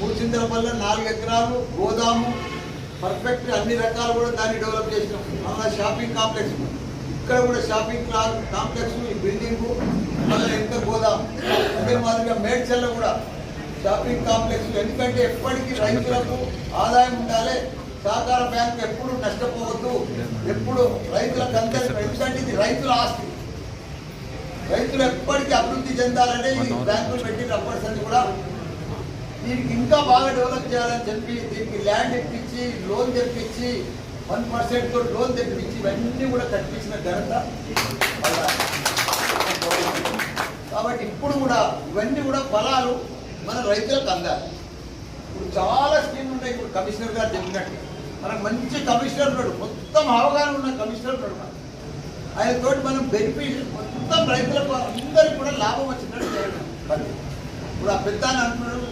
మూచింతలపల్ల 4 ఎకరాలు గోదాము పర్ఫెక్ట్ అన్ని రకాలు కూడా దాన్ని డెవలప్ చేసినాం. మళ్ళీ షాపింగ్ కాంప్లెక్స్ ఇక్కడ కూడా షాపింగ్ కాంప్లెక్స్ ఈ బిల్డింగు మళ్ళీ ఎంత గోదాం అదే మాదిరిగా మేడ్చల్లో కూడా షాపింగ్ కాంప్లెక్స్. ఎందుకంటే ఎప్పటికీ రైతులకు ఆదాయం ఉండాలి, సహకార బ్యాంకు ఎప్పుడు నష్టపోవద్దు, ఎప్పుడు రైతులకు అందరికీ, ఎందుకంటే ఇది రైతుల ఆస్తి, రైతులు ఎప్పటికీ అభివృద్ధి చెందాలని ఈ బ్యాంకులు పెట్టినప్పటి కూడా దీనికి ఇంకా బాగా డెవలప్ చేయాలని చెప్పి దీనికి ల్యాండ్ ఇప్పించి లోన్ తెప్పించి 1% తో లోన్ తెప్పించి ఇవన్నీ కూడా కట్టించిన ఘనత. కాబట్టి ఇప్పుడు కూడా ఇవన్నీ కూడా ఫలాలు మన రైతులకు అందాలి. ఇప్పుడు చాలా స్కీమ్లు ఉన్నాయి. ఇప్పుడు కమిషనర్ గారు చెప్పినట్టు మనకు మంచి కమిషనర్ ఉన్నాడు, మొత్తం అవగాహన ఉన్న కమిషనర్ ఉన్నాడు. ఆయనతో మనం బెనిఫిట్ మొత్తం రైతులకు అందరికీ కూడా లాభం వచ్చినట్టు చేయడం. ఇప్పుడు ఆ పెద్ద అంటున్నాడు